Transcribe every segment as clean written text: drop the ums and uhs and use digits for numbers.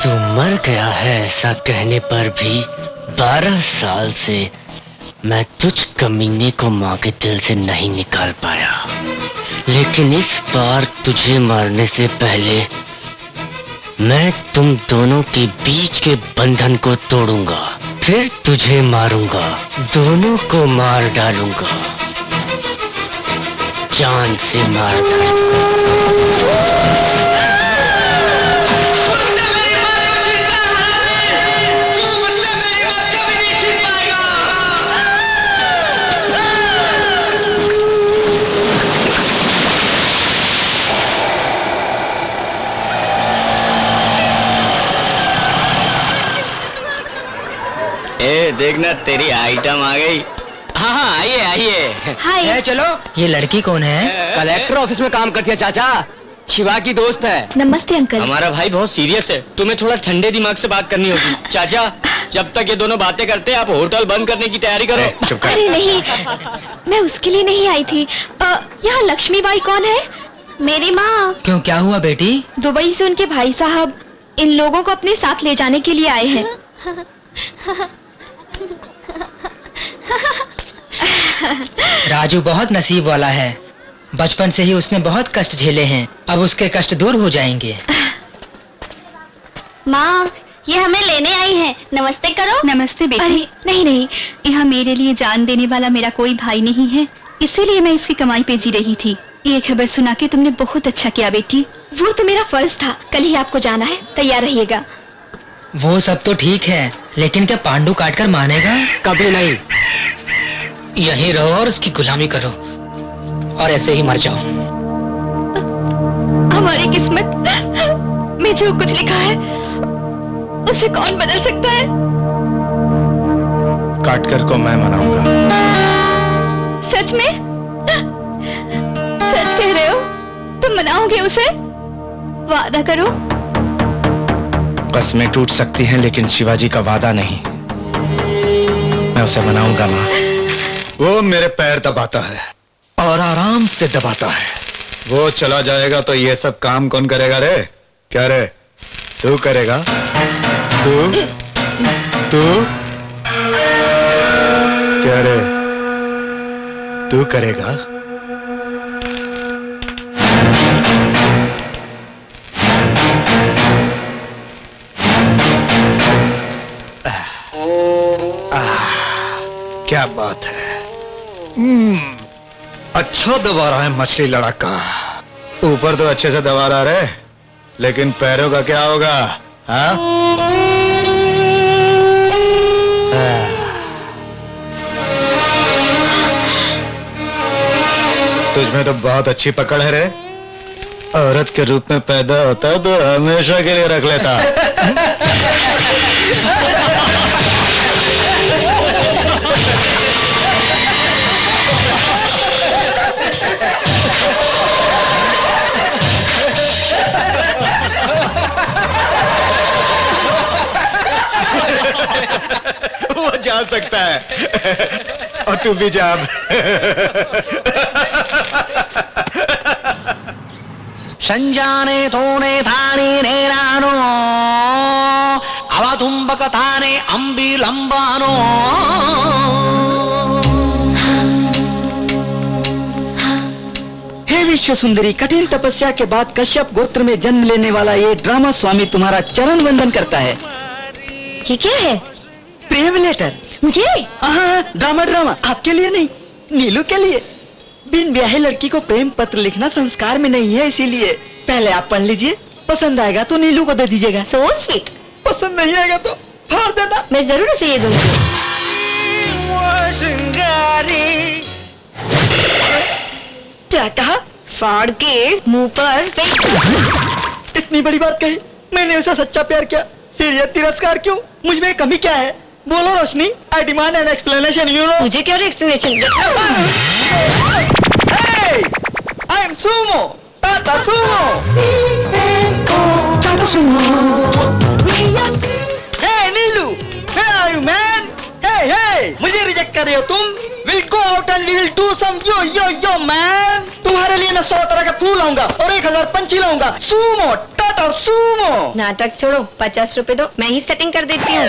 तू मर गया है ऐसा कहने पर भी 12 साल से मैं तुझ कमीने को माँ के दिल से नहीं निकाल पाया, लेकिन इस बार तुझे मारने से पहले मैं तुम दोनों के बीच के बंधन को तोड़ूंगा, फिर तुझे मारूंगा, दोनों को मार डालूंगा, जान से मार डालूंगा। देखना तेरी आइटम आ गई। हाँ हाँ आइए आइए। हाय। चलो। ये लड़की कौन है? कलेक्टर ऑफिस में काम करती है चाचा, शिवा की दोस्त है। नमस्ते अंकल। हमारा भाई बहुत सीरियस है, तुम्हें थोड़ा ठंडे दिमाग से बात करनी होगी। चाचा जब तक ये दोनों बातें करते हैं आप होटल बंद करने की तैयारी करो। चुप कर। अरे नहीं, मैं उसके लिए नहीं आई थी। यहाँ लक्ष्मीबाई कौन है? मेरी माँ। क्यों, क्या हुआ बेटी? दुबई से उनके भाई साहब इन लोगों को अपने साथ ले जाने के लिए आए हैं। राजू बहुत नसीब वाला है, बचपन से ही उसने बहुत कष्ट झेले हैं, अब उसके कष्ट दूर हो जाएंगे। माँ ये हमें लेने आई है, नमस्ते करो। नमस्ते बेटी। अरे नहीं नहीं, यहाँ मेरे लिए जान देने वाला मेरा कोई भाई नहीं है, इसीलिए मैं इसकी कमाई पे जी रही थी। ये खबर सुना के तुमने बहुत अच्छा किया बेटी। वो तो मेरा फर्ज था, कल ही आपको जाना है, तैयार रहिएगा। वो सब तो ठीक है, लेकिन क्या पांडु काट कर मानेगा? कभी नहीं। यहीं रहो और उसकी गुलामी करो और ऐसे ही मर जाओ। हमारी किस्मत में जो कुछ लिखा है उसे कौन बदल सकता है? काटकर को मैं मनाऊंगा। सच में? सच कह रहे हो? तुम मनाओगे उसे? वादा करो। कस्में टूट सकती हैं लेकिन शिवाजी का वादा नहीं। मैं उसे मनाऊंगा माँ। वो मेरे पैर दबाता है और आराम से दबाता है। वो चला जाएगा तो ये सब काम कौन करेगा रे? क्या रे, तू करेगा? तू तू क्या रे, तू करेगा? क्या बात है। अच्छा दबा रहा है मछली लड़का। ऊपर तो अच्छे से दबा रहा है, लेकिन पैरों का क्या होगा? हाँ? तुझमें तो बहुत अच्छी पकड़ है रे। औरत के रूप में पैदा होता तो हमेशा के लिए रख लेता। वो जा सकता है और तू भी जा। संजाने तोने थाने नेरानो अवधुंबक थाने अंबी लंबानो। हे विश्व सुंदरी, कठिन तपस्या के बाद कश्यप गोत्र में जन्म लेने वाला ये ड्रामा स्वामी तुम्हारा चरण वंदन करता है। ये क्या है? प्रेम लेटर। मुझे? हाँ, ड्रामा ड्रामा आपके लिए नहीं, नीलू के लिए। बिन ब्याही लड़की को प्रेम पत्र लिखना संस्कार में नहीं है, इसीलिए पहले आप पढ़ लीजिए, पसंद आएगा तो नीलू को दे दीजिएगा। So sweet। पसंद नहीं आएगा तो फाड़ देना। मैं जरूर उसे ये दूंगी। क्या कहा? फाड़ के मुंह पर फेंक। इतनी बड़ी बात कही, मैंने उसे सच्चा प्यार किया, फिर ये तिरस्कार क्यों? मुझ में कमी क्या है? बोलो रोशनी, I demand an explanation, you know? मुझे क्या explanation? Hey, I am Sumo, Tata Sumo. Tata Sumo. Hey Neelu, where are you man? Hey hey, मुझे रिजेक्ट कर रहे हो तुम? We'll go out and we will do some yo man. तुम्हारे लिए मैं 100 तरह के फूल लाऊंगा और 1000 पंची लाऊंगा। Sumo, Tata Sumo. नाटक छोड़ो, 50 रुपए दो, मैं ही सेटिंग कर देती हूँ।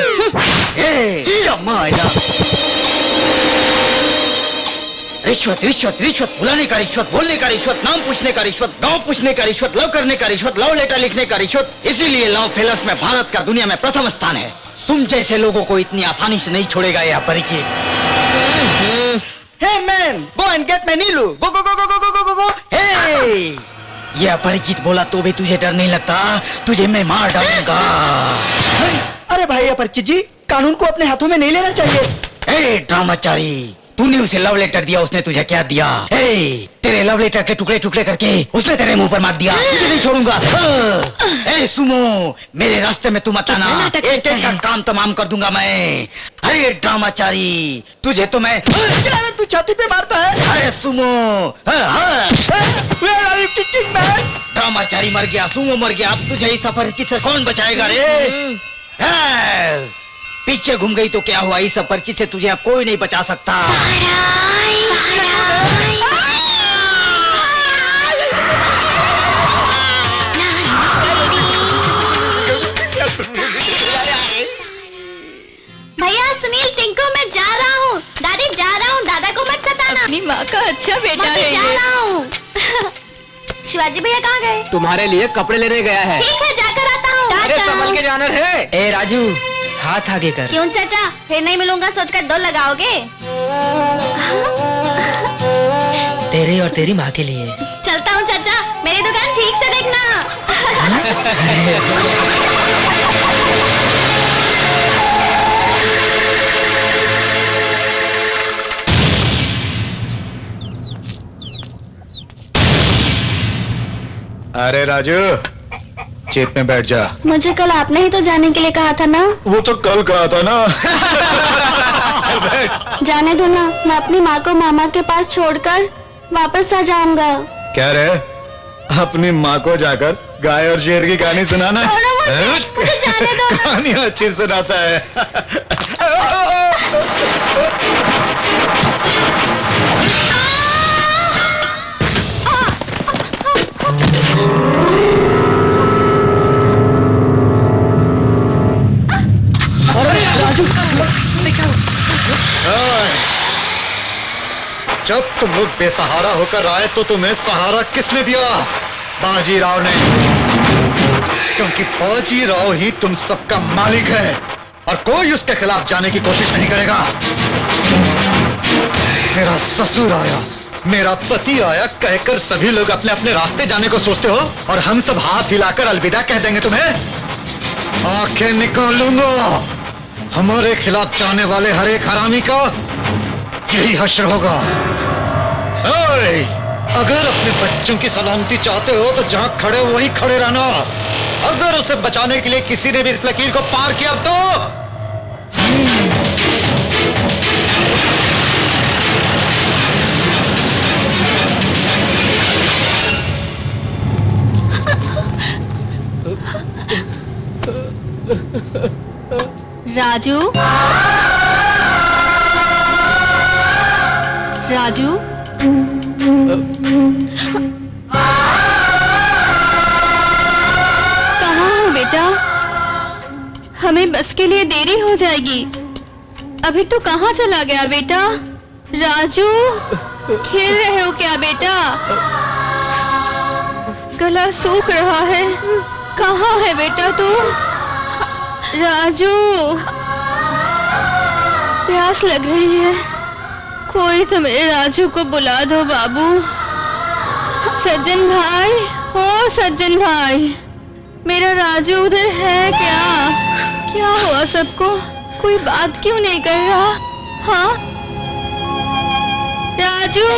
रिश्वत रिश्वत रिश्वत, बुलाने का रिश्वत, बोलने का रिश्वत, नाम पूछने का रिश्वत, गांव पूछने का रिश्वत, लव करने का रिश्वत, लव लेटर लिखने का रिश्वत। इसीलिए लव फेलर्स में भारत का दुनिया में प्रथम स्थान है। तुम जैसे लोगों को इतनी आसानी से नहीं छोड़ेगा यह परिचित। Hey man, go and get my Neelu. Go go go go go go go go। Hey! यह परिचित बोला तो भी तुझे डर नहीं लगता? तुझे मैं मार डालूंगा। अरे भाई अपरिचित जी, कानून को अपने हाथों में नहीं लेना चाहिए। हे ड्रामाचारी, तूने उसे लव लेटर दिया, उसने तुझे क्या दिया? तेरे लव लेटर के टुकड़े टुकड़े करके उसने तेरे मुंह पर मार दिया। तुझे नहीं छोड़ूंगा। सुमो, मेरे रास्ते में तू मत आना, एक एक का काम तमाम कर दूंगा मैं। अरे ड्रामाचारी, तुझे तो मैं। तू छाती पे मारता है। अरे सुमो, ड्रामाचारी मर गया, सुमो मर गया, अब तुझे इस अपरिचित से कौन बचाएगा रे? पीछे घूम गई तो क्या हुआ, इस अपरिचित से तुझे अब कोई नहीं बचा सकता। भैया सुनील, टिंकू मैं जा रहा हूँ। दादी जा रहा हूँ, दादा को मत सताना। अपनी माँ का अच्छा बेटा है जा रहा हूँ। शिवाजी भैया कहाँ गए? तुम्हारे लिए कपड़े लेने गया है। ठीक है, जाकर आता हूँ। अरे संभल के जाना है। ए राजू, हाथ आगे कर। क्यों चाचा, फिर नहीं मिलूंगा सोचकर दो लगाओगे? तेरे और तेरी माँ के लिए। चलता हूँ चाचा, मेरी दुकान ठीक से देखना। अरे राजू, चेप में बैठ जा। मुझे कल आपने ही तो जाने के लिए कहा था ना। वो तो कल कहा था ना। जाने दो ना, मैं अपनी माँ को मामा के पास छोड़कर वापस आ जाऊंगा। क्या रे, अपनी माँ को जाकर गाय और शेर की कहानी सुनाना? मुझे जाने दो। कहानी अच्छी सुनाता है। जब तुम लोग बेसहारा होकर आए तो तुम्हें सहारा किसने दिया? बाजीराव ने। क्योंकि बाजीराव ही तुम सबका मालिक है और कोई उसके खिलाफ जाने की कोशिश नहीं करेगा। मेरा ससुर आया, मेरा पति आया कहकर सभी लोग अपने अपने रास्ते जाने को सोचते हो और हम सब हाथ हिलाकर अलविदा कह देंगे तुम्हें? आंखें निकालूंगा। हमारे खिलाफ जाने वाले हर एक हरामी का यही हश्र होगा। अगर अपने बच्चों की सलामती चाहते हो तो जहां खड़े हो वहीं खड़े रहना। अगर उसे बचाने के लिए किसी ने भी इस लकीर को पार किया तो राजू, राजू, कहाँ हो बेटा? हमें बस के लिए देरी हो जाएगी। अभी तो कहाँ चला गया बेटा? राजू, खेल रहे हो क्या बेटा? गला सूख रहा है। कहाँ है बेटा तू? राजू, प्यास लग रही है, कोई तो मेरे राजू को बुला दो बाबू। सज्जन भाई, ओ सज्जन भाई, मेरा राजू उधर है क्या? क्या हुआ सबको? कोई बात क्यों नहीं कर रहा? हाँ राजू।